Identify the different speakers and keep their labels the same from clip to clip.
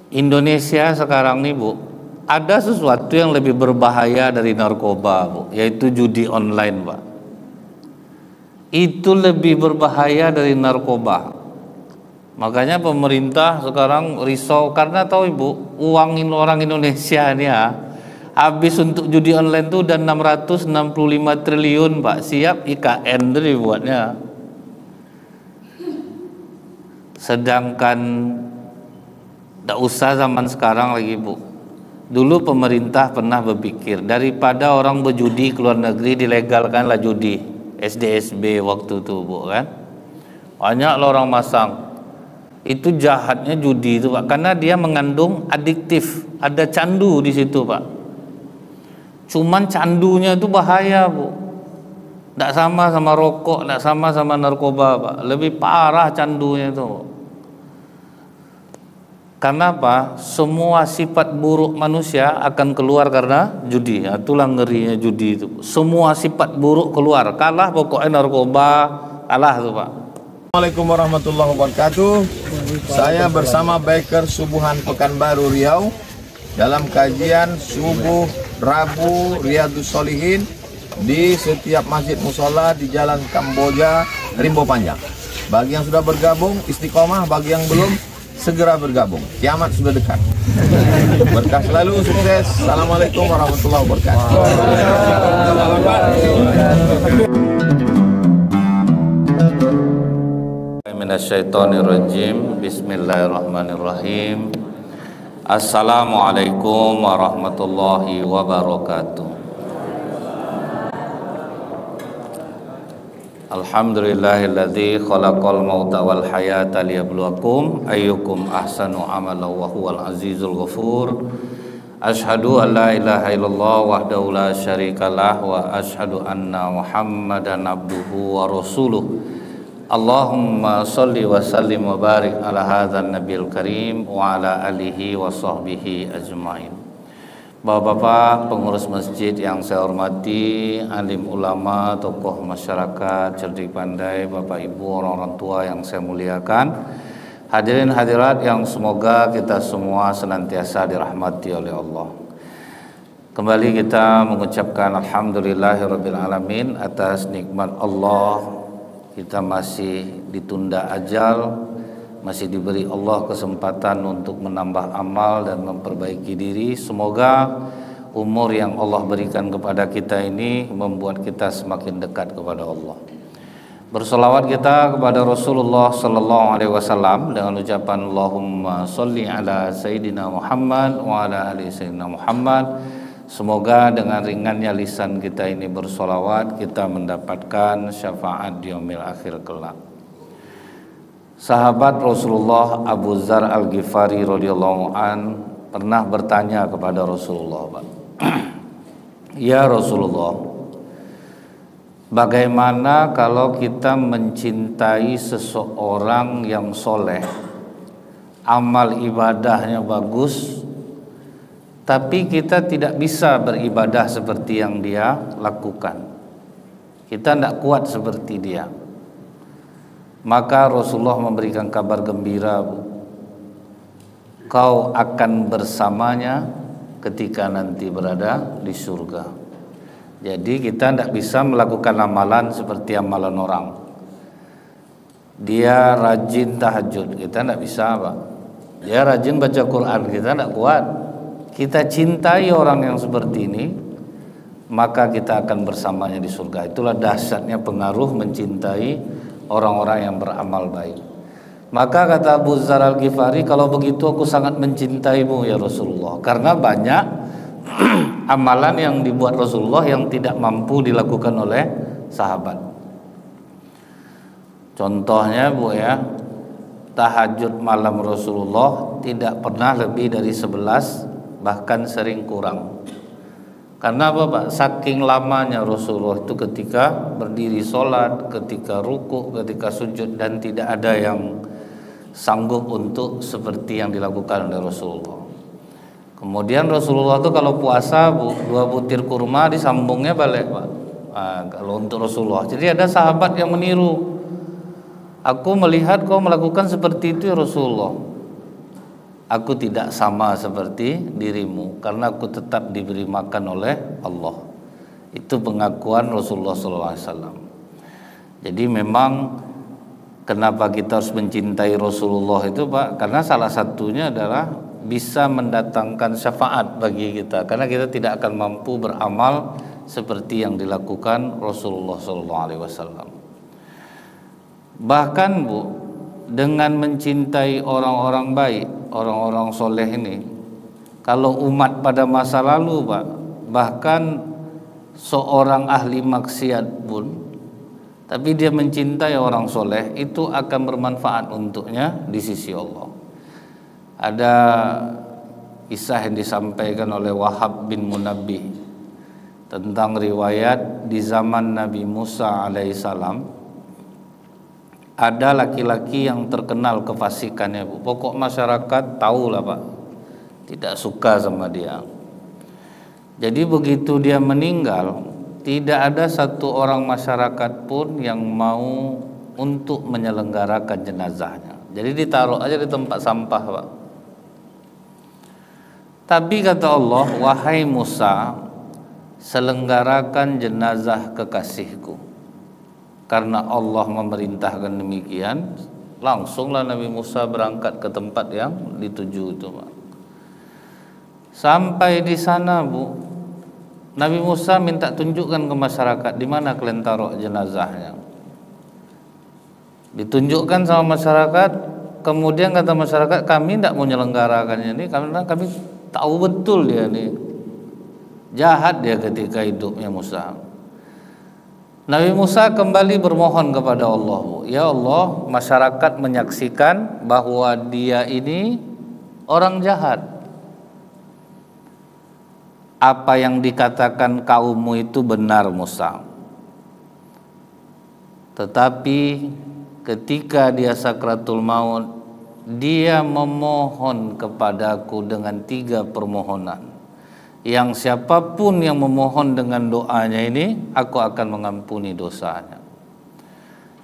Speaker 1: Indonesia sekarang nih Bu, ada sesuatu yang lebih berbahaya dari narkoba Bu, yaitu judi online Pak. Itu lebih berbahaya dari narkoba. Makanya pemerintah sekarang risau karena tahu Ibu, uang orang Indonesia ini ya, habis untuk judi online tuh udah 665 triliun Pak, siap IKN tuh dibuatnya. Sedangkan tidak usah zaman sekarang lagi Bu. Dulu pemerintah pernah berpikir daripada orang berjudi ke luar negeri dilegalkanlah judi. SDSB waktu itu Bu kan. Banyak orang masang. Itu jahatnya judi itu Pak, karena dia mengandung adiktif, ada candu di situ Pak. Cuman candunya itu bahaya Bu. Tidak sama rokok, tidak sama narkoba Pak. Lebih parah candunya itu. Karena apa? Semua sifat buruk manusia akan keluar karena judi. Itulah ngerinya judi itu. Semua sifat buruk keluar. Kalah pokoknya narkoba, kalah tuh Pak.
Speaker 2: Assalamualaikum warahmatullahi wabarakatuh. Saya bersama Biker Subuhan Pekanbaru Riau dalam kajian subuh Rabu Riyadhus Shalihin di setiap masjid musola di Jalan Kamboja, Rimbo Panjang. Bagi yang sudah bergabung istiqomah, bagi yang belum segera bergabung. Kiamat sudah dekat. Berkah selalu, sukses. Assalamualaikum warahmatullahi wabarakatuh.
Speaker 1: Minasyaitonirrajim. Bismillahirrahmanirrahim. Assalamualaikum warahmatullahi wabarakatuh. Alhamdulillahilladzi khalaqal mauta wal hayata liyabluwakum ayyukum ahsanu amalan wa huwal azizul ghafur. Asyhadu an la ilaha illallah wahdahu la syarikalah wa asyhadu anna Muhammadan abduhu wa rasuluh. Allahumma sholli wa sallim wa barik ala hadzal nabiyil karim wa ala alihi wa sahbihi ajmain. Bapak-bapak pengurus masjid yang saya hormati, alim ulama, tokoh masyarakat, cerdik pandai, Bapak Ibu, orang-orang tua yang saya muliakan, hadirin hadirat yang semoga kita semua senantiasa dirahmati oleh Allah. Kembali kita mengucapkan alhamdulillahirabbil alamin atas nikmat Allah. Kita masih ditunda ajal, masih diberi Allah kesempatan untuk menambah amal dan memperbaiki diri. Semoga umur yang Allah berikan kepada kita ini membuat kita semakin dekat kepada Allah. Bersolawat kita kepada Rasulullah sallallahu alaihi wasallam dengan ucapan Allahumma sholli ala sayyidina Muhammad wa ala ali sayyidina Muhammad. Semoga dengan ringannya lisan kita ini bersolawat, kita mendapatkan syafaat di yaumil akhir kelak. Sahabat Rasulullah Abu Dzar Al-Ghifari radhiyallahu an pernah bertanya kepada Rasulullah, Pak. Ya Rasulullah, bagaimana kalau kita mencintai seseorang yang soleh, amal ibadahnya bagus, tapi kita tidak bisa beribadah seperti yang dia lakukan. Kita tidak kuat seperti dia. Maka Rasulullah memberikan kabar gembira, Bu. Kau akan bersamanya ketika nanti berada di surga. Jadi kita tidak bisa melakukan amalan seperti amalan orang. Dia rajin tahajud, kita tidak bisa Pak. Dia rajin baca Quran, kita tidak kuat. Kita cintai orang yang seperti ini, maka kita akan bersamanya di surga. Itulah dahsyatnya pengaruh mencintai orang-orang yang beramal baik. Maka kata Abu Dzar Al-Ghifari, kalau begitu aku sangat mencintaimu ya Rasulullah, karena banyak amalan yang dibuat Rasulullah yang tidak mampu dilakukan oleh sahabat. Contohnya Bu ya, tahajud malam Rasulullah tidak pernah lebih dari 11, bahkan sering kurang. Karena apa Pak? Saking lamanya Rasulullah itu ketika berdiri sholat, ketika ruku, ketika sujud, dan tidak ada yang sanggup untuk seperti yang dilakukan oleh Rasulullah. Kemudian Rasulullah itu kalau puasa Bu, 2 butir kurma disambungnya balik Pak. Nah, kalau untuk Rasulullah. Jadi ada sahabat yang meniru. Aku melihat kau melakukan seperti itu ya Rasulullah. aku tidak sama seperti dirimu karena aku tetap diberi makan oleh Allah. Itu pengakuan Rasulullah SAW. Jadi memang kenapa kita harus mencintai Rasulullah itu Pak? Karena salah satunya adalah bisa mendatangkan syafaat bagi kita, karena kita tidak akan mampu beramal seperti yang dilakukan Rasulullah SAW. Bahkan Bu, dengan mencintai orang-orang baik, orang-orang soleh ini, kalau umat pada masa lalu Pak, bahkan seorang ahli maksiat pun, tapi dia mencintai orang soleh, itu akan bermanfaat untuknya di sisi Allah. Ada kisah yang disampaikan oleh Wahab bin Munabbih tentang riwayat di zaman Nabi Musa alaihissalam. Ada laki-laki yang terkenal kefasikannya Bu. Pokok masyarakat tahulah Pak, tidak suka sama dia. Jadi begitu dia meninggal, tidak ada satu orang masyarakat pun yang mau untuk menyelenggarakan jenazahnya. Jadi ditaruh aja di tempat sampah Pak. Tapi kata Allah, wahai Musa, selenggarakan jenazah kekasihku. Karena Allah memerintahkan demikian, langsunglah Nabi Musa berangkat ke tempat yang dituju itu Pak. Sampai di sana Bu, Nabi Musa minta tunjukkan ke masyarakat di mana kalian taruh jenazahnya. Ditunjukkan sama masyarakat, kemudian kata masyarakat, kami tidak mau menyelenggarakannya ini karena kami tahu betul dia ini jahat dia ketika hidupnya Musa. Nabi Musa kembali bermohon kepada Allah, Bu. Ya Allah, masyarakat menyaksikan bahwa dia ini orang jahat. Apa yang dikatakan kaummu itu benar Musa. Tetapi ketika dia sakratul maut, dia memohon kepadaku dengan 3 permohonan. Yang siapapun yang memohon dengan doanya ini, aku akan mengampuni dosanya.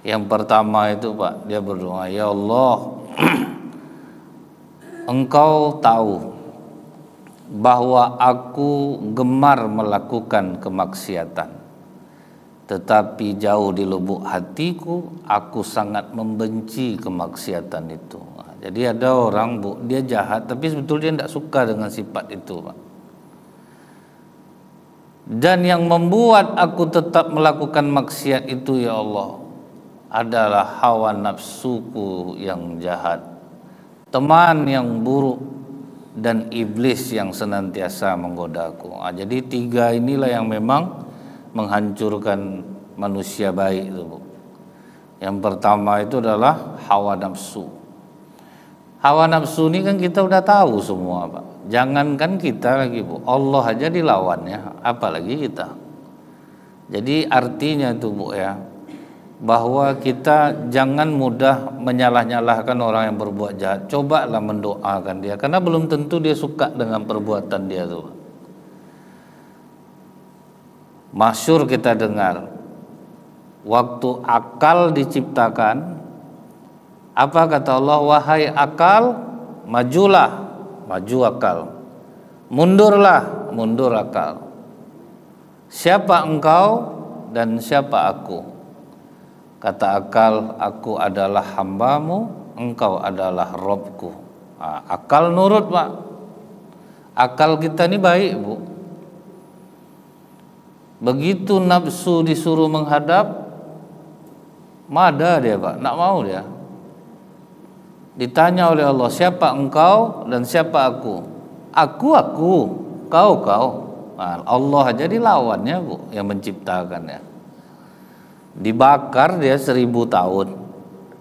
Speaker 1: Yang pertama itu Pak, dia berdoa, ya Allah, Engkau tahu bahwa aku gemar melakukan kemaksiatan, tetapi jauh di lubuk hatiku aku sangat membenci kemaksiatan itu. Jadi ada orang Bu, dia jahat tapi sebetulnya dia tidak suka dengan sifat itu Pak. Dan yang membuat aku tetap melakukan maksiat itu ya Allah adalah hawa nafsuku yang jahat, teman yang buruk, dan iblis yang senantiasa menggodaku. Jadi 3 inilah yang memang menghancurkan manusia baik itu Bu. Yang pertama itu adalah hawa nafsu. Hawa nafsu ini kan kita udah tahu semua Pak. Jangankan kita lagi Bu, Allah aja dilawannya, apalagi kita. Jadi artinya itu Bu ya, bahwa kita jangan mudah menyalah-nyalahkan orang yang berbuat jahat. Cobalah mendoakan dia, karena belum tentu dia suka dengan perbuatan dia itu. Masyhur kita dengar, waktu akal diciptakan, apa kata Allah? Wahai akal, majulah, maju akal. Mundurlah, mundur akal. Siapa engkau dan siapa aku? Kata akal, aku adalah hambamu, engkau adalah Robku. Akal nurut Pak. Akal kita ini baik Bu. Begitu nafsu disuruh menghadap, mada dia Pak, nak mau dia. Ditanya oleh Allah, siapa engkau dan siapa aku? Aku, kau. Allah aja dilawannya Bu, yang menciptakannya. Dibakar dia 1000 tahun,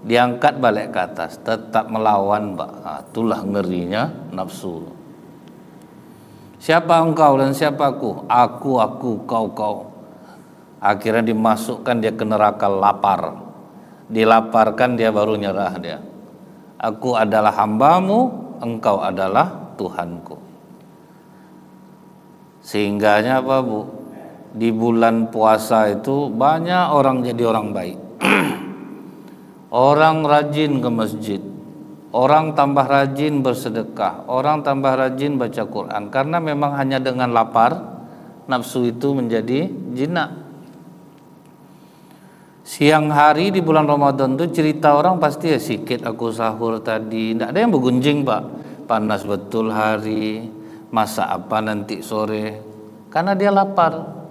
Speaker 1: diangkat balik ke atas, tetap melawan Pak. Itulah ngerinya nafsu. Siapa engkau dan siapa aku? Aku, kau. Akhirnya dimasukkan dia ke neraka lapar. Dilaparkan dia baru nyerah dia. Aku adalah hambamu, engkau adalah Tuhanku. Sehingganya apa Bu? Di bulan puasa itu banyak orang jadi orang baik. Orang rajin ke masjid, orang tambah rajin bersedekah, orang tambah rajin baca Quran, karena memang hanya dengan lapar nafsu itu menjadi jinak. Siang hari di bulan Ramadan tuh cerita orang pasti ya sikit aku sahur tadi, tidak ada yang bergunjing Pak, panas betul hari, masak apa nanti sore, karena dia lapar.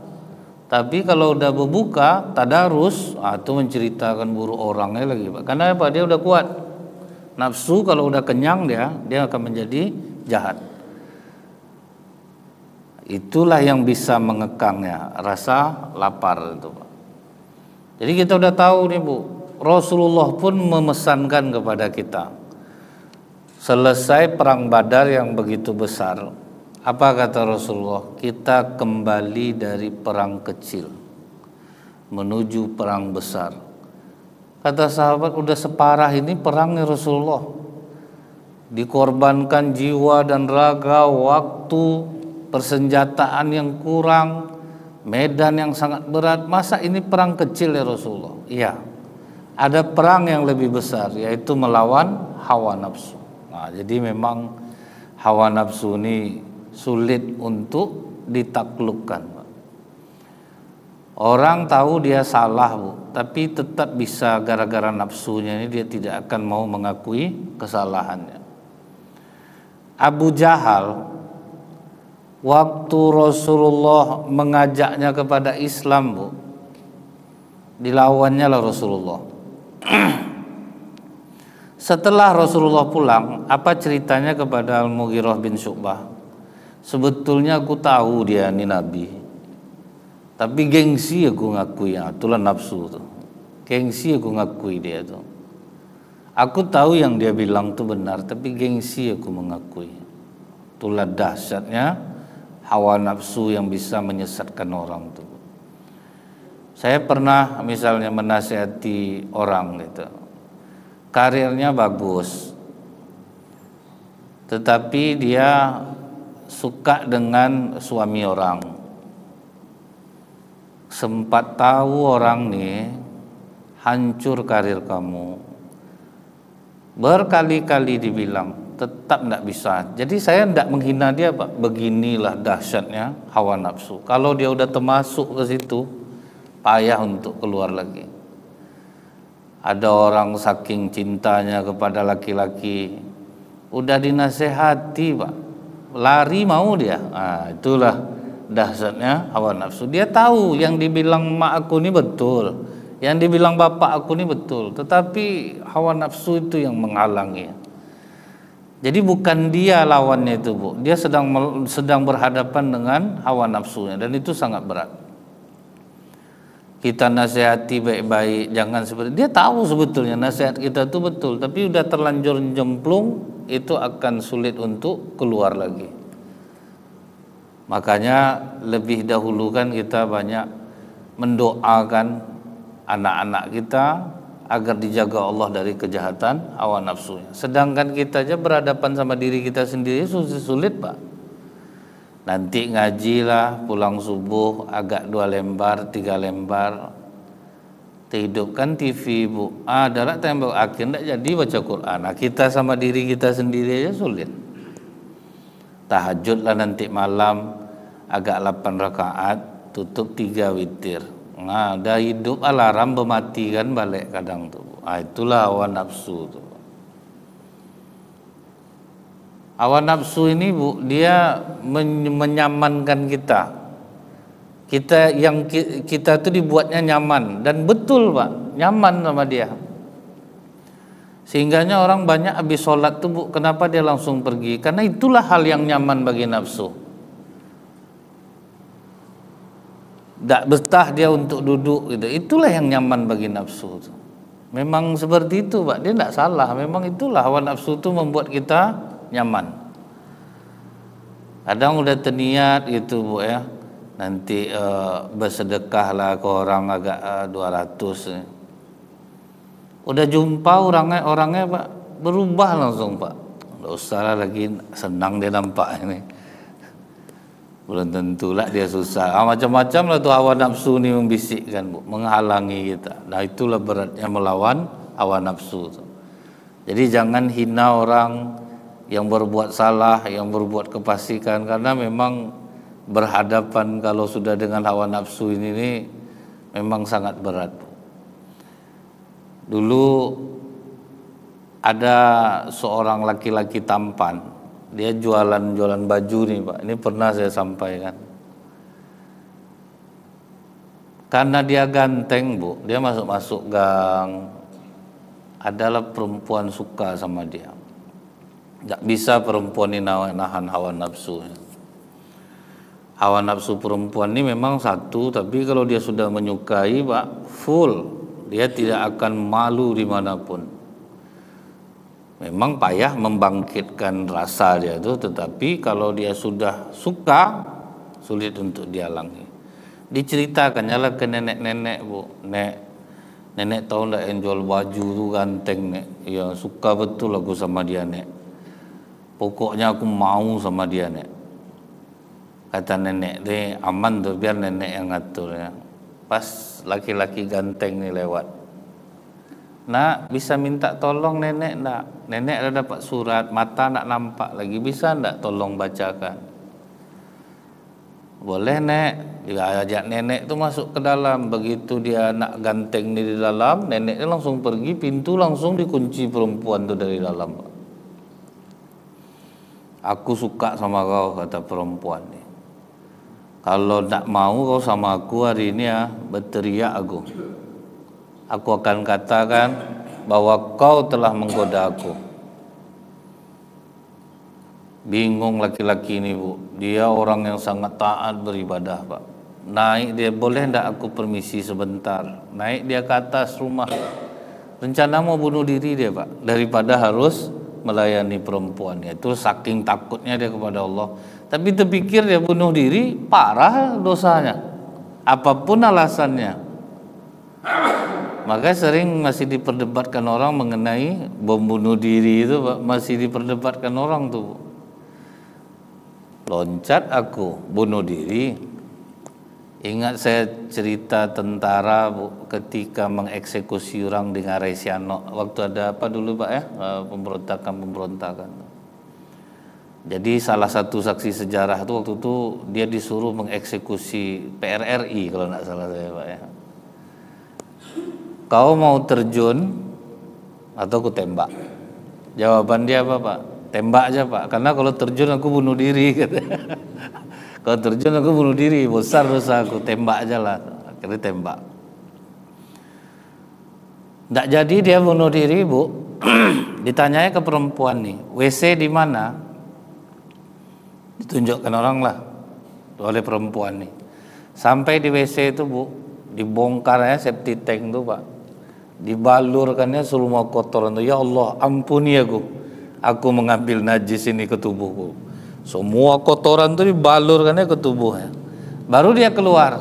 Speaker 1: Tapi kalau udah berbuka tadarus, itu menceritakan buruk orangnya lagi Pak, karena apa, dia udah kuat. Nafsu kalau udah kenyang dia akan menjadi jahat. Itulah yang bisa mengekangnya, rasa lapar itu Pak. Jadi kita udah tahu nih Bu, Rasulullah pun memesankan kepada kita, selesai perang Badar yang begitu besar, apa kata Rasulullah? Kita kembali dari perang kecil menuju perang besar. Kata sahabat, udah separah ini perangnya Rasulullah, dikorbankan jiwa dan raga, waktu, persenjataan yang kurang, medan yang sangat berat. Masa ini perang kecil ya Rasulullah? Iya, ada perang yang lebih besar, yaitu melawan hawa nafsu. Nah, jadi memang hawa nafsu ini sulit untuk ditaklukkan. Orang tahu dia salah Bu, tapi tetap bisa gara-gara nafsunya ini dia tidak akan mau mengakui kesalahannya. Abu Jahal, waktu Rasulullah mengajaknya kepada Islam Bu, dilawannya lah Rasulullah. Setelah Rasulullah pulang, apa ceritanya kepada Al-Mughirah bin Syu'bah? Sebetulnya aku tahu dia ini Nabi, tapi gengsi aku ngakui, itulah nafsu tuh. Gengsi aku ngakui dia tuh. Aku tahu yang dia bilang tuh benar, tapi gengsi aku mengakui. Itulah dahsyatnya hawa nafsu yang bisa menyesatkan orang tuh. Saya pernah misalnya menasihati orang gitu, karirnya bagus, tetapi dia suka dengan suami orang. Sempat tahu orang nih hancur karir kamu, berkali-kali dibilang, tetap tidak bisa. Jadi saya tidak menghina dia Pak, beginilah dahsyatnya hawa nafsu. Kalau dia udah termasuk ke situ, payah untuk keluar lagi. Ada orang saking cintanya kepada laki-laki, udah dinasehati Pak, lari mau dia. Itulah dahsyatnya hawa nafsu. Dia tahu yang dibilang mak aku ini betul, yang dibilang bapak aku ini betul, tetapi hawa nafsu itu yang menghalangi. Jadi bukan dia lawannya itu Bu, dia sedang berhadapan dengan hawa nafsunya, dan itu sangat berat. Kita nasihati baik-baik, jangan seperti dia tahu sebetulnya nasihat kita itu betul, tapi udah terlanjur jemplung, itu akan sulit untuk keluar lagi. Makanya lebih dahulu kan kita banyak mendoakan anak-anak kita agar dijaga Allah dari kejahatan hawa nafsunya. Sedangkan kita aja berhadapan sama diri kita sendiri sulit Pak. Nanti ngajilah, pulang subuh agak 2 lembar, 3 lembar. Hidupkan TV Bu, darat tembok akhir tidak jadi baca Quran. Kita sama diri kita sendiri aja sulit. Tahajudlah nanti malam agak 8 rakaat, tutup 3 witir. Nah, dah hidup alarm mematikan balik kadang tuh. Itulah hawa nafsu tuh. Hawa nafsu ini Bu, dia menyamankan kita. Kita tuh dibuatnya nyaman, dan betul Pak, nyaman sama dia. Sehingganya orang banyak habis sholat tuh Bu, kenapa dia langsung pergi? Karena itulah hal yang nyaman bagi nafsu. Tak betah dia untuk duduk gitu. Itulah yang nyaman bagi nafsu tuh. Memang seperti itu Pak, dia tidak salah. Memang itulah hawa nafsu itu membuat kita nyaman. Kadang udah terniat gitu Bu ya, nanti bersedekahlah ke orang agak 200. Udah jumpa orangnya Pak, berubah langsung Pak. Nggak usah lah lagi, senang dia nampak ini. Belum tentulah dia susah. Macam-macam lah tuh hawa nafsu ini membisikkan Bu, menghalangi kita. Nah itulah beratnya melawan hawa nafsu tuh. Jadi jangan hina orang yang berbuat salah, yang berbuat kefasikan, karena memang berhadapan kalau sudah dengan hawa nafsu ini memang sangat berat. Dulu ada seorang laki-laki tampan, dia jualan baju nih Pak, ini pernah saya sampaikan. Karena dia ganteng Bu, dia masuk-masuk gang, adalah perempuan suka sama dia. Gak bisa perempuan ini nahan hawa nafsu. Hawa nafsu perempuan ini memang satu, tapi kalau dia sudah menyukai Pak, full, dia tidak akan malu dimanapun. Memang payah membangkitkan rasa dia itu, tetapi kalau dia sudah suka, sulit untuk dihalangi. Diceritakannya lah ke nenek-nenek Bu, nenek tahu ndak yang jual baju tuh ganteng nek, ya suka betul aku sama dia nek. Pokoknya aku mau sama dia nek. Kata nenek deh, aman tuh biar nenek yang ngatur ya. Pas laki-laki ganteng nih lewat, nak bisa minta tolong nenek ndak? Nenek ada dapat surat, mata nak nampak lagi, bisa ndak tolong bacakan? Boleh nek. Dia ajak nenek tuh masuk ke dalam. Begitu dia nak ganteng nih di dalam, neneknya langsung pergi, pintu langsung dikunci perempuan tuh dari dalam. Aku suka sama kau, kata perempuan nih. Kalau tak mau kau sama aku hari ini ya, berteriak aku. Aku akan katakan bahwa kau telah menggoda aku. Bingung laki-laki ini Bu, dia orang yang sangat taat beribadah Pak. Naik dia, boleh ndak aku permisi sebentar? Naik dia ke atas rumah. Rencana mau bunuh diri dia Pak, daripada harus melayani perempuan. Itu saking takutnya dia kepada Allah. Tapi terpikir dia bunuh diri, parah dosanya, apapun alasannya. Maka sering masih diperdebatkan orang mengenai bom bunuh diri itu Pak, masih diperdebatkan orang tuh. Loncat aku bunuh diri. Ingat saya cerita tentara Bu, ketika mengeksekusi orang di Ngarai Sianok. Waktu ada apa dulu Pak ya, pemberontakan. Jadi salah satu saksi sejarah itu waktu itu dia disuruh mengeksekusi PRRI kalau tidak salah saya Pak ya. Kau mau terjun atau aku tembak? Jawaban dia apa Pak? Tembak aja Pak, karena kalau terjun aku bunuh diri. Kalau terjun aku bunuh diri, besar dosa aku, tembak aja lah. Akhirnya tembak. Nggak jadi dia bunuh diri Bu. Ditanyanya ke perempuan nih, WC di mana? Ditunjukkan orang lah oleh perempuan nih. Sampai di WC itu Bu, dibongkarnya septic tank tuh Pak, dibalurkannya semua kotoran tuh. Ya Allah, ampuni aku mengambil najis ini ke tubuhku. Semua kotoran tuh dibalurkannya ke tubuhnya. Baru dia keluar.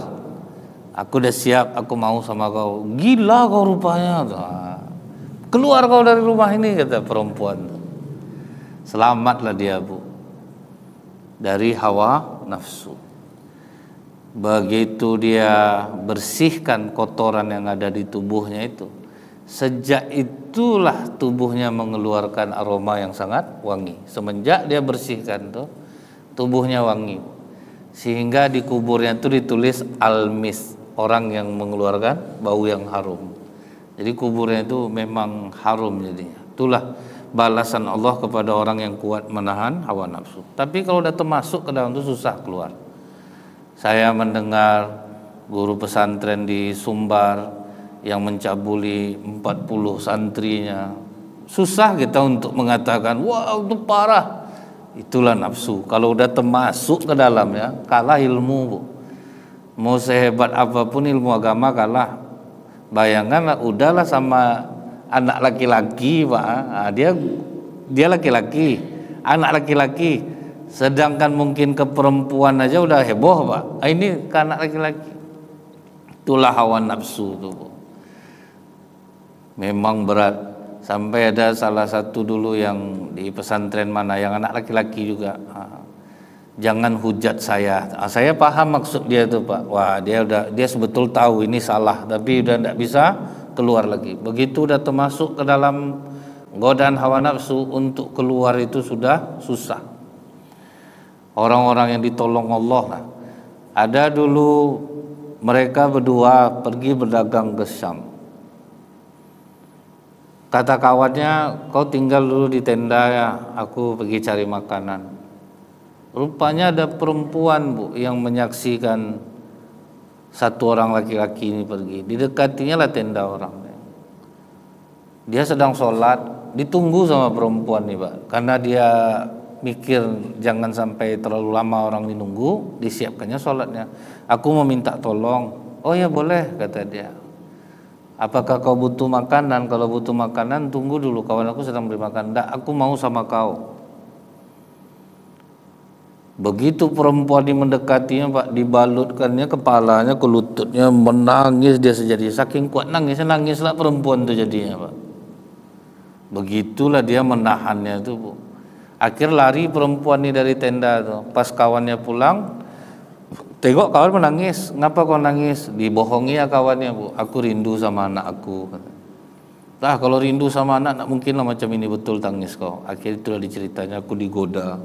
Speaker 1: Aku udah siap, aku mau sama kau. Gila kau rupanya. Keluar kau dari rumah ini, kata perempuan. Selamatlah dia Bu dari hawa nafsu. Begitu dia bersihkan kotoran yang ada di tubuhnya itu, sejak itulah tubuhnya mengeluarkan aroma yang sangat wangi. Semenjak dia bersihkan tuh, tubuhnya wangi. Sehingga di kuburnya itu ditulis Al-Mis, orang yang mengeluarkan bau yang harum. Jadi kuburnya itu memang harum jadinya. Itulah balasan Allah kepada orang yang kuat menahan hawa nafsu. Tapi kalau udah termasuk ke dalam itu susah keluar. Saya mendengar guru pesantren di Sumbar yang mencabuli 40 santrinya. Susah kita untuk mengatakan, wah itu parah. Itulah nafsu. Kalau udah termasuk ke dalamnya, kalah ilmu Bu. Mau sehebat apapun ilmu agama kalah. Bayangkan udahlah sama anak laki-laki Pak. Dia laki-laki, anak laki-laki. Sedangkan mungkin ke perempuan aja udah heboh Pak. Ini ke anak laki-laki. Itulah hawa nafsu itu Bu. Memang berat. Sampai ada salah satu dulu yang di pesantren mana yang anak laki-laki juga. Jangan hujat saya. Saya paham maksud dia tuh Pak. Wah, dia sebetul tahu ini salah, tapi udah tidak bisa keluar lagi. Begitu udah termasuk ke dalam godaan hawa nafsu untuk keluar itu sudah susah. Orang-orang yang ditolong Allah lah. Ada dulu mereka berdua pergi berdagang ke Syam. Kata kawannya, kau tinggal dulu di tenda ya, aku pergi cari makanan. Rupanya ada perempuan, Bu, yang menyaksikan satu orang laki-laki ini pergi. Didekatinya lah tenda orang. Dia sedang sholat, ditunggu sama perempuan nih, Pak. Karena dia mikir jangan sampai terlalu lama orang dinunggu, disiapkannya sholatnya. Aku mau minta tolong. Oh ya boleh, kata dia. Apakah kau butuh makanan? Kalau butuh makanan tunggu dulu, kawan aku sedang beri makan. Nggak, aku mau sama kau. Begitu perempuan ini mendekatinya, Pak, dibalutkannya kepalanya ke lututnya, menangis dia sejadi. Saking kuat nangislah perempuan itu jadinya, Pak. Begitulah dia menahannya itu, Bu. Akhir lari perempuan ini dari tenda tuh. Pas kawannya pulang, tengok kawan menangis. Kenapa kau nangis? Dibohongi ya kawannya, Bu. Aku rindu sama anak aku. Nah, kalau rindu sama anak, nak mungkin lah macam ini betul tangis kau. Akhirnya itulah diceritanya, aku digoda.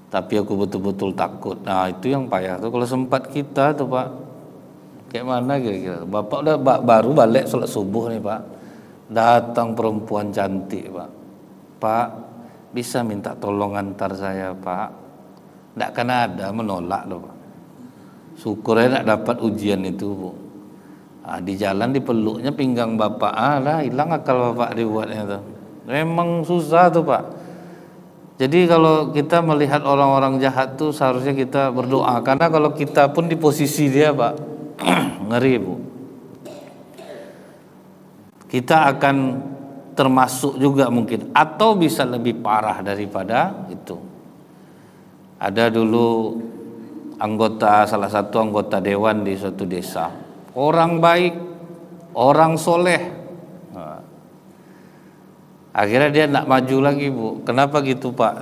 Speaker 1: Tapi aku betul-betul takut. Nah, itu yang payah tuh. Kalau sempat kita tuh, Pak, kayak mana kira-kira? Bapak udah baru balik sholat subuh nih, Pak. Datang perempuan cantik, Pak. Pak, bisa minta tolong antar saya, Pak? Nggak akan ada menolak loh, Pak. Syukurnya nggak dapat ujian itu, Bu. Nah, di jalan dipeluknya pinggang bapak, lah hilang akal bapak dibuatnya tuh. Memang susah tuh, Pak. Jadi kalau kita melihat orang-orang jahat tuh seharusnya kita berdoa, karena kalau kita pun di posisi dia, Pak, ngeri, Bu. Kita akan termasuk juga mungkin, atau bisa lebih parah daripada itu. Ada dulu salah satu anggota dewan di suatu desa, orang baik, orang soleh. Nah, akhirnya dia nak maju lagi, Bu. Kenapa gitu, Pak?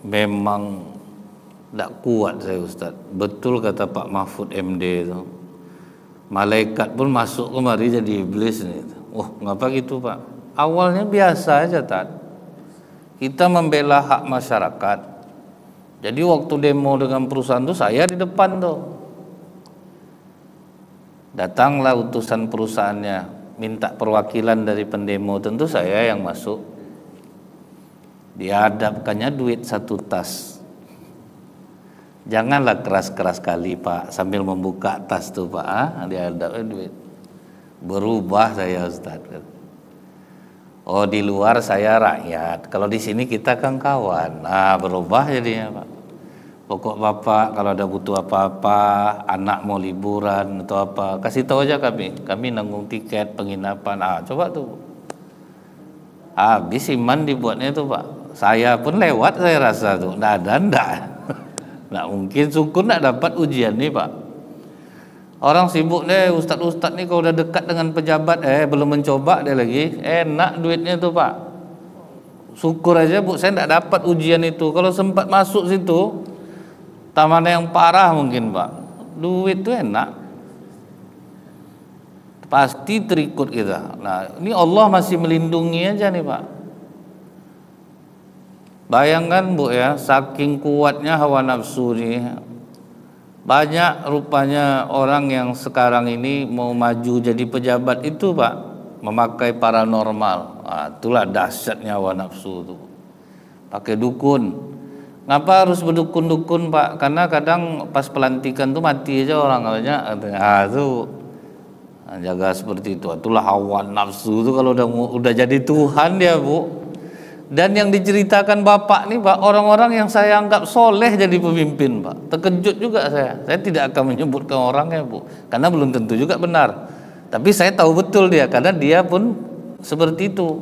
Speaker 1: Memang tidak kuat saya, Ustaz. Betul kata Pak Mahfud MD itu. Malaikat pun masuk kemari jadi iblis nih. Oh, ngapa gitu, Pak? Awalnya biasa aja, Tad. Kita membela hak masyarakat. Jadi waktu demo dengan perusahaan tuh saya di depan tuh. Datanglah utusan perusahaannya, minta perwakilan dari pendemo, tentu saya yang masuk. Dihadapkannya duit 1 tas. Janganlah keras-keras kali, Pak, sambil membuka tas tuh, Pak. Dihadapnya duit. Berubah saya, Ustaz. Oh, di luar saya rakyat, kalau di sini kita kan kawan. Nah, berubah jadinya, Pak. Pokok Bapak kalau ada butuh apa-apa, anak mau liburan atau apa, kasih tahu aja kami nanggung tiket penginapan. Coba tuh. Habis iman dibuatnya tuh, Pak. Saya pun lewat, saya rasa tuh. Nggak mungkin, syukur nggak dapat ujian nih, Pak. Orang sibuk deh, ustadz nih kalau udah dekat dengan pejabat, belum mencoba deh lagi, enak duitnya tuh, Pak. Syukur aja, Bu, saya nggak dapat ujian itu. Kalau sempat masuk situ, tamannya yang parah mungkin, Pak. Duit tuh enak, pasti terikut kita. Nah, ini Allah masih melindungi aja nih, Pak. Bayangkan, Bu, ya, saking kuatnya hawa nafsu nih. Banyak rupanya orang yang sekarang ini mau maju jadi pejabat itu, Pak, memakai paranormal. Itulah dahsyatnya hawa nafsu itu. Pakai dukun. Ngapa harus berdukun-dukun, Pak? Karena kadang pas pelantikan tuh mati aja orang banyak. Tuh jaga seperti itu. Itulah hawa nafsu itu kalau udah jadi Tuhan dia, Bu. Dan yang diceritakan Bapak nih, Pak, orang-orang yang saya anggap soleh jadi pemimpin, Pak. Terkejut juga saya. Saya tidak akan menyebutkan orangnya, Bu, karena belum tentu juga benar. Tapi saya tahu betul dia, karena dia pun seperti itu.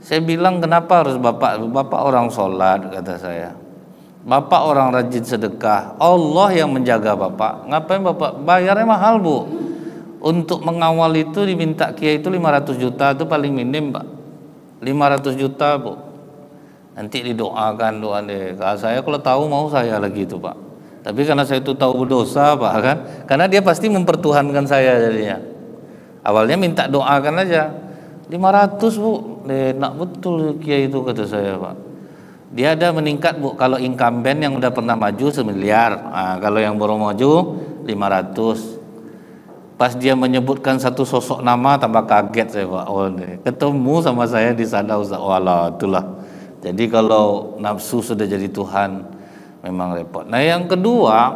Speaker 1: Saya bilang, kenapa harus Bapak orang sholat, kata saya. Bapak orang rajin sedekah. Allah yang menjaga Bapak. Ngapain Bapak? Bayarnya mahal, Bu. Untuk mengawal itu diminta kiai itu 500 juta, itu paling minim, Pak. 500 juta, Bu. Nanti didoakan doa deh. Saya kalau tahu mau saya lagi itu, Pak. Tapi karena saya itu tahu berdosa, Pak, kan? Karena dia pasti mempertuhankan saya jadinya. Awalnya minta doakan aja. 500, Bu. Enak betul kiai itu kata saya Pak. Dia ada meningkat Bu, kalau incumbent yang udah pernah maju 1 miliar, kalau yang baru maju 500. Pas dia menyebutkan satu sosok nama tambah kaget saya Pak. Oh, ketemu sama saya di sana Ustaz. Walah, itulah. Jadi kalau nafsu sudah jadi Tuhan memang repot. Nah, yang kedua,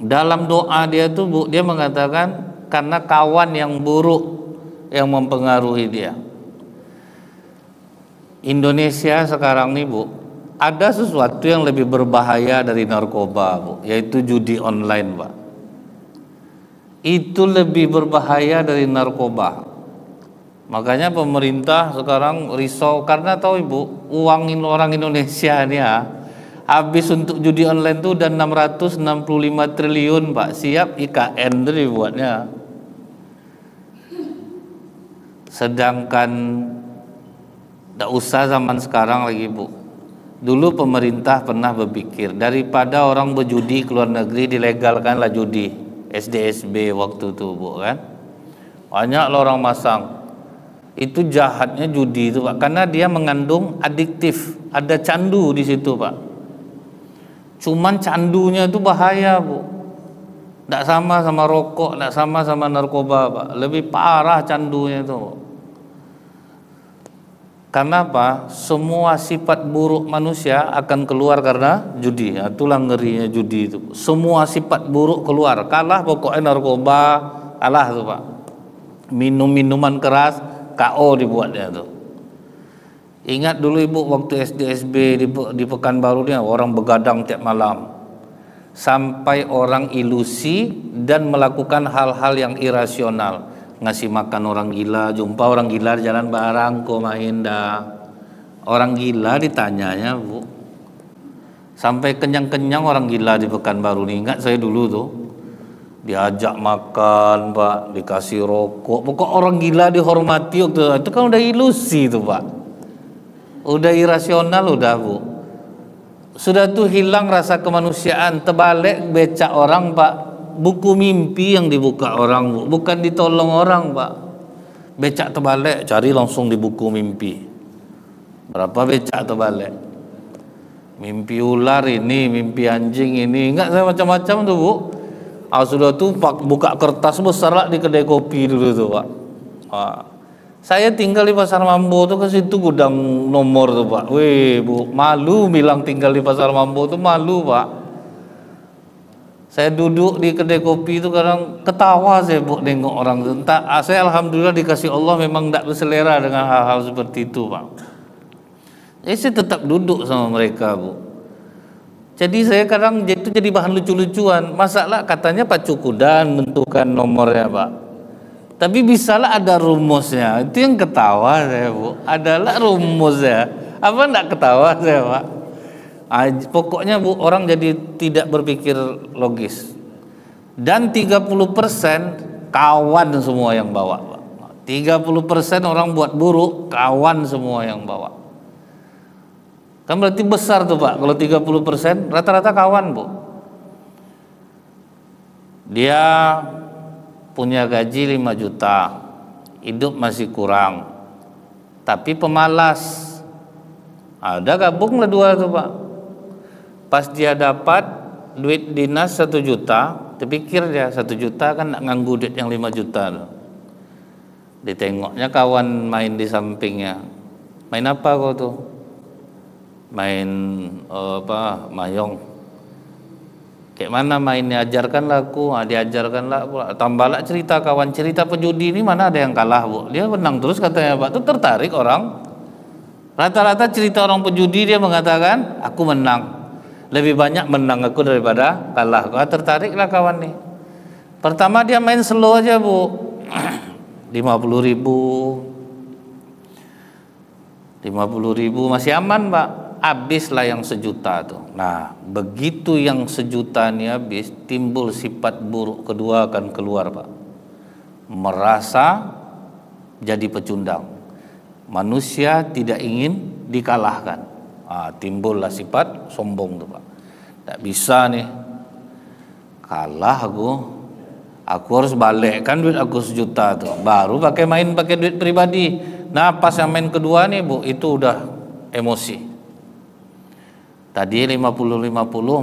Speaker 1: dalam doa dia tuh Bu, dia mengatakan karena kawan yang buruk yang mempengaruhi dia. Indonesia sekarang nih Bu, ada sesuatu yang lebih berbahaya dari narkoba Bu, yaitu judi online Pak. Itu lebih berbahaya dari narkoba. Makanya pemerintah sekarang risau karena tahu Ibu, uang orang Indonesia ini habis untuk judi online itu udah 665 triliun Pak. Siap IKN itu dibuatnya. Sedangkan tidak usah zaman sekarang lagi Bu. Dulu pemerintah pernah berpikir daripada orang berjudi ke luar negeri dilegalkanlah judi. SDSB waktu itu Bu kan. Banyak orang masang. Itu jahatnya judi itu Pak, karena dia mengandung adiktif, ada candu di situ Pak. Cuman candunya itu bahaya Bu. Tidak sama rokok, tidak sama narkoba Pak. Lebih parah candunya itu. Karena apa? Semua sifat buruk manusia akan keluar karena judi. Itulah ngerinya judi itu. Semua sifat buruk keluar. Kalah pokoknya narkoba, kalah tuh Pak. Minuman keras, KO dibuatnya tuh. Ingat dulu Ibu waktu SDSB di Pekanbaru dia orang begadang tiap malam. Sampai orang ilusi dan melakukan hal-hal yang irasional. Ngasih makan orang gila, jumpa orang gila di jalan barang, kok main dah. Orang gila ditanyanya Bu. Sampai kenyang-kenyang orang gila di Pekanbaru nih. Ingat saya dulu tuh. Diajak makan Pak, dikasih rokok. Pokok orang gila dihormati waktu itu kan udah ilusi tuh Pak. Udah irasional udah Bu. Sudah tuh hilang rasa kemanusiaan, terbalik becak orang Pak. Buku mimpi yang dibuka orang Bu, bukan ditolong orang Pak. Becak terbalik, cari langsung di buku mimpi. Berapa becak terbalik? Mimpi ular ini, mimpi anjing ini, enggak saya macam-macam tuh Bu. Sudah tuh Pak buka kertas besar lah di kedai kopi dulu tuh Pak. Saya tinggal di Pasar Mambo tuh, ke situ gudang nomor tuh Pak. Weh Bu, malu bilang tinggal di Pasar Mambo tuh, malu Pak. Saya duduk di kedai kopi itu kadang ketawa saya Bu nengok orang itu. Entah, saya alhamdulillah dikasih Allah memang tidak berselera dengan hal-hal seperti itu Pak. Jadi saya tetap duduk sama mereka Bu. Jadi saya kadang itu jadi bahan lucu-lucuan. Masalah katanya Pak Cukudan menentukan nomornya Pak. Tapi bisalah ada rumusnya. Itu yang ketawa saya Bu. Adalah rumusnya. Apa enggak ketawa saya Pak? Pokoknya Bu, orang jadi tidak berpikir logis. Dan 30% kawan semua yang bawa Pak. 30% orang buat buruk, kawan semua yang bawa. Kan berarti besar tuh Pak. Kalau 30% rata-rata kawan Bu. Dia punya gaji 5 juta, hidup masih kurang, tapi pemalas. Ada gabunglah dua tuh Pak. Pas dia dapat duit dinas 1 juta, terpikir dia 1 juta kan nak nganggu duit yang 5 juta tuh. Ditengoknya kawan main di sampingnya. Main apa kau tuh? Main mayong. Kayak mana mainnya? Ajarkanlah aku. Diajarkanlah pula. Tambahlah cerita kawan, cerita penjudi ini mana ada yang kalah Bu. Dia menang terus katanya Pak. Itu tertarik orang. Rata-rata cerita orang penjudi dia mengatakan aku menang. Lebih banyak menang aku daripada kalah. Tertariklah kawan nih. Pertama dia main slow aja Bu. 50.000 masih aman Pak. Habislah yang 1 juta tuh. Nah begitu yang 1 juta ini habis, timbul sifat buruk kedua akan keluar Pak. Merasa jadi pecundang. Manusia tidak ingin dikalahkan. Timbullah sifat sombong tuh Pak. Tak bisa nih, kalah aku harus balikkan duit aku 1 juta tuh. Baru pakai duit pribadi. Nah pas yang main kedua nih Bu, itu udah emosi. Tadi 50-50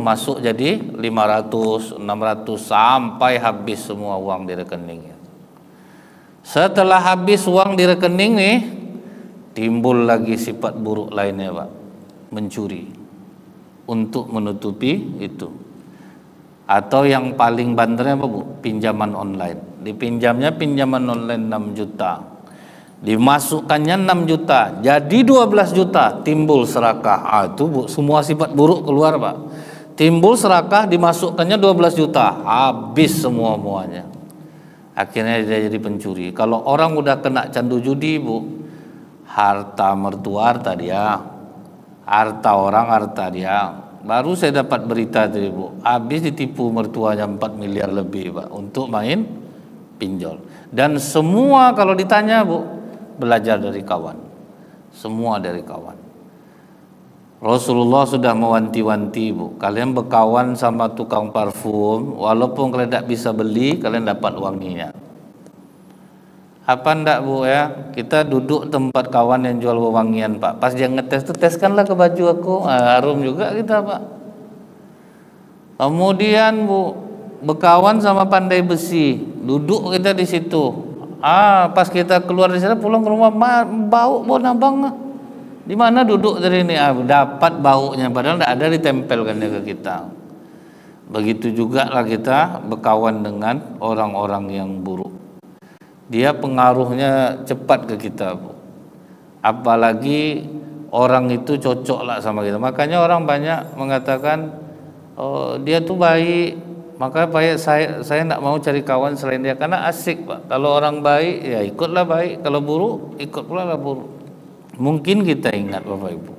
Speaker 1: masuk jadi 500, 600 sampai habis semua uang di rekeningnya. Setelah habis uang di rekening nih, timbul lagi sifat buruk lainnya Pak, mencuri untuk menutupi itu. Atau yang paling banternya apa Bu? Pinjaman online. Dipinjamnya pinjaman online 6 juta. Dimasukkannya 6 juta, jadi 12 juta, timbul serakah. Itu Bu, semua sifat buruk keluar Pak. Timbul serakah, dimasukkannya 12 juta, habis semua-muanya. Akhirnya dia jadi pencuri. Kalau orang udah kena candu judi Bu, harta mertua harta dia, harta orang harta dia. Baru saya dapat berita tadi Bu, habis ditipu mertuanya 4 miliar lebih Pak untuk main pinjol. Dan semua kalau ditanya Bu, belajar dari kawan, semua dari kawan. Rasulullah sudah mewanti-wanti Bu, kalian berkawan sama tukang parfum, walaupun kalian tidak bisa beli, kalian dapat wanginya. Apa ndak Bu ya, kita duduk tempat kawan yang jual wewangian Pak, pas dia ngetes tuh, teskanlah ke baju aku, harum juga kita Pak. Kemudian Bu, berkawan sama pandai besi, duduk kita di situ. Pas kita keluar di sana pulang ke rumah bau nabang. Di mana duduk dari ini? Dapat baunya padahal tidak ada ditempelkannya ke kita. Begitu juga lah kita berkawan dengan orang-orang yang buruk. Dia pengaruhnya cepat ke kita Bu. Apalagi orang itu cocok lah sama kita. Makanya orang banyak mengatakan, oh, dia tuh baik. Maka baik saya tidak mau cari kawan selain dia karena asik Pak. Kalau orang baik ya ikutlah baik, kalau buruk ikut pula lah buruk. Mungkin kita ingat Bapak Ibu,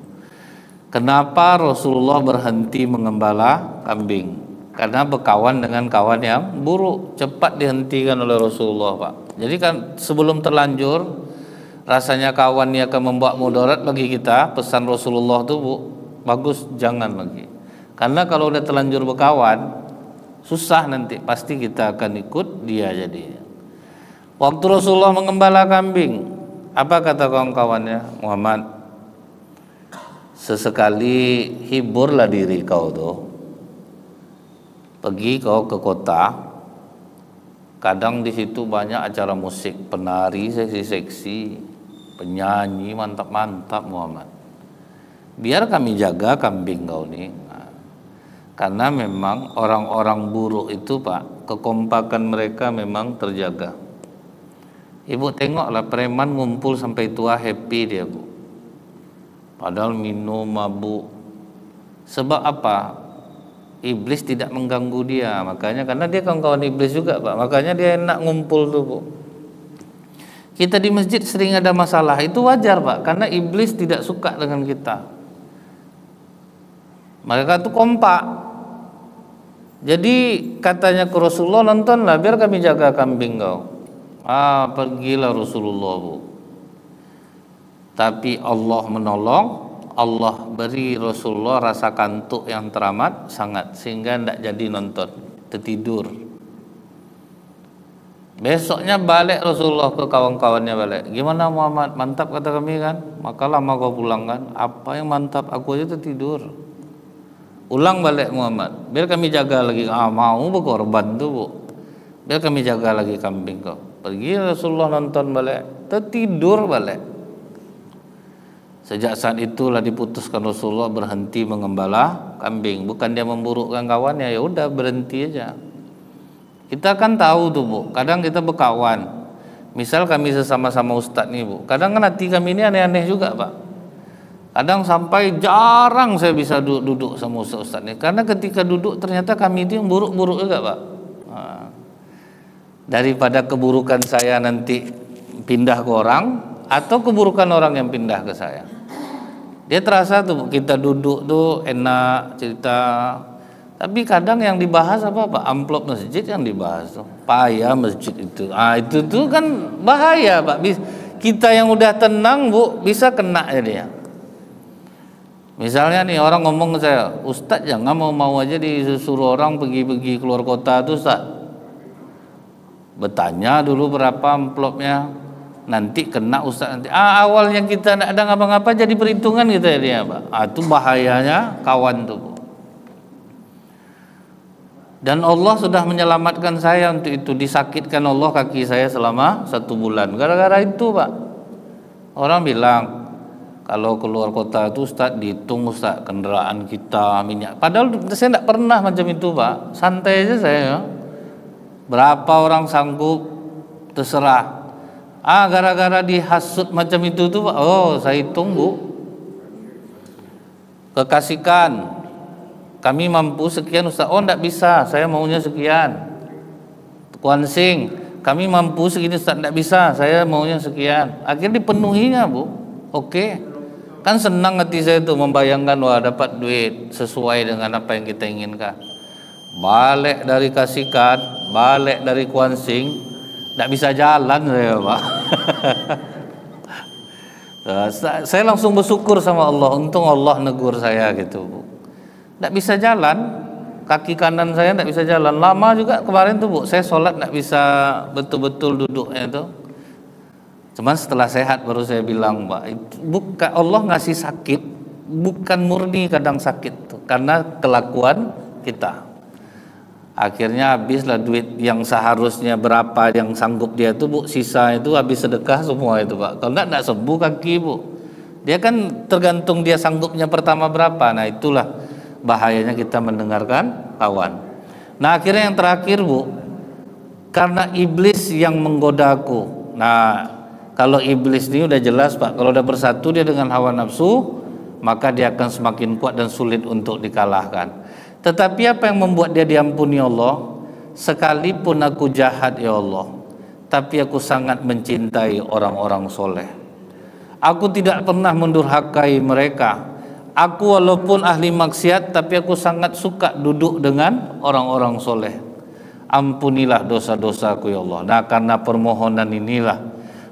Speaker 1: kenapa Rasulullah berhenti mengembala kambing? Karena berkawan dengan kawan yang buruk, cepat dihentikan oleh Rasulullah Pak. Jadi kan sebelum terlanjur rasanya kawan ini akan membawa mudarat bagi kita, pesan Rasulullah itu Bu, bagus jangan lagi. Karena kalau udah terlanjur berkawan susah nanti, pasti kita akan ikut dia jadinya. Waktu Rasulullah mengembala kambing, apa kata kawan-kawannya? Muhammad, sesekali hiburlah diri kau tuh. Pergi kau ke kota, kadang di situ banyak acara musik, penari seksi-seksi, penyanyi mantap-mantap Muhammad. Biar kami jaga kambing kau nih. Karena memang orang-orang buruk itu Pak, kekompakan mereka memang terjaga. Ibu tengoklah preman ngumpul sampai tua happy dia Bu. Padahal minum, mabuk. Sebab apa? Iblis tidak mengganggu dia. Makanya karena dia kawan-kawan iblis juga Pak. Makanya dia enak ngumpul tuh Bu. Kita di masjid sering ada masalah, itu wajar Pak. Karena iblis tidak suka dengan kita. Mereka tuh kompak. Jadi katanya ke Rasulullah, nontonlah biar kami jaga kambing kau. Pergilah Rasulullah Bu. Tapi Allah menolong, Allah beri Rasulullah rasa kantuk yang teramat sangat, sehingga tidak jadi nonton, tertidur. Besoknya balik Rasulullah ke kawan-kawannya balik. Gimana Muhammad, mantap kata kami kan? Maka lama kau pulang kan? Apa yang mantap, aku aja tertidur. Ulang balik Muhammad, biar kami jaga lagi. Mau berkorban tuh Bu, biar kami jaga lagi kambing kau. Pergi Rasulullah nonton balik, tertidur balik. Sejak saat itulah diputuskan Rasulullah berhenti mengembala kambing. Bukan dia memburukkan kawannya, ya udah berhenti aja. Kita kan tahu tuh Bu, kadang kita berkawan. Misal kami sesama-sama ustadz nih Bu, kadang kan hati kami ini aneh-aneh juga Pak. Kadang sampai jarang saya bisa duduk sama ustaz ini, karena ketika duduk ternyata kami itu yang buruk-buruk juga Pak. Daripada keburukan saya nanti pindah ke orang, atau keburukan orang yang pindah ke saya. Dia terasa tuh kita duduk tuh enak cerita, tapi kadang yang dibahas apa? Amplop masjid yang dibahas tuh, payah masjid itu. Itu tuh kan bahaya Pak. Kita yang udah tenang Bu bisa kena dia. Misalnya nih orang ngomong ke saya, Ustadz jangan mau aja disuruh orang pergi keluar kota tuh Ustadz. Bertanya dulu berapa amplopnya, nanti kena ustaz nanti. Awalnya kita tidak ada ngapa-ngapa jadi perhitungan kita dia, Pak. Itu bahayanya kawan tuh. Dan Allah sudah menyelamatkan saya untuk itu. Disakitkan Allah kaki saya selama 1 bulan gara-gara itu, Pak. Orang bilang kalau keluar kota itu Ustaz dihitung Ustaz kendaraan kita, minyak. Padahal saya tidak pernah macam itu, Pak. Santai aja saya, ya. Berapa orang sanggup terserah. Gara-gara dihasut macam itu tuh, Pak. Oh, saya hitung, Bu. Kekasihkan, kami mampu sekian Ustaz. Oh, enggak bisa, saya maunya sekian. Kuansing, kami mampu segini Ustaz. Enggak bisa, saya maunya sekian. Akhirnya dipenuhinya, Bu. Oke. Kan senang hati saya tuh membayangkan, wah dapat duit sesuai dengan apa yang kita inginkan. Balik dari kasihkan, balik dari kuansing, tidak bisa jalan saya, Pak. Saya langsung bersyukur sama Allah. Untung Allah negur saya gitu, Bu. Tidak bisa jalan, kaki kanan saya tidak bisa jalan. Lama juga kemarin tuh, Bu. Saya sholat tidak bisa betul-betul duduknya itu. Cuman setelah sehat baru saya bilang, Pak, bukan Allah ngasih sakit, bukan murni kadang sakit tuh, karena kelakuan kita. Akhirnya habislah duit yang seharusnya berapa yang sanggup dia tuh, Bu, sisa itu habis sedekah semua itu, Pak. Kalau enggak sembuh kaki, Bu. Dia kan tergantung dia sanggupnya pertama berapa. Nah, itulah bahayanya kita mendengarkan kawan. Nah, akhirnya yang terakhir, Bu, karena iblis yang menggodaku. Nah, kalau iblis ini udah jelas, Pak, kalau udah bersatu dia dengan hawa nafsu, maka dia akan semakin kuat dan sulit untuk dikalahkan. Tetapi apa yang membuat dia diampuni Allah? Sekalipun aku jahat ya Allah, tapi aku sangat mencintai orang-orang soleh. Aku tidak pernah mendurhakai mereka. Aku walaupun ahli maksiat, tapi aku sangat suka duduk dengan orang-orang soleh. Ampunilah dosa-dosaku ya Allah. Nah, karena permohonan inilah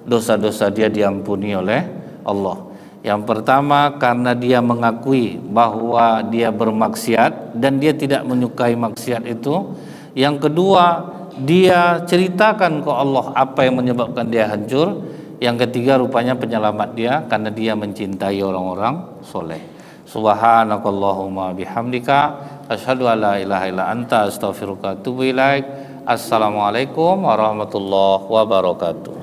Speaker 1: dosa-dosa dia diampuni oleh Allah. Yang pertama karena dia mengakui bahwa dia bermaksiat dan dia tidak menyukai maksiat itu. Yang kedua, dia ceritakan ke Allah apa yang menyebabkan dia hancur. Yang ketiga, rupanya penyelamat dia karena dia mencintai orang-orang soleh. Subhanakallahumma bihamdika asyhadu an la ilaha illa anta astaghfiruka wa atubu ilaik. Assalamualaikum warahmatullahi wabarakatuh.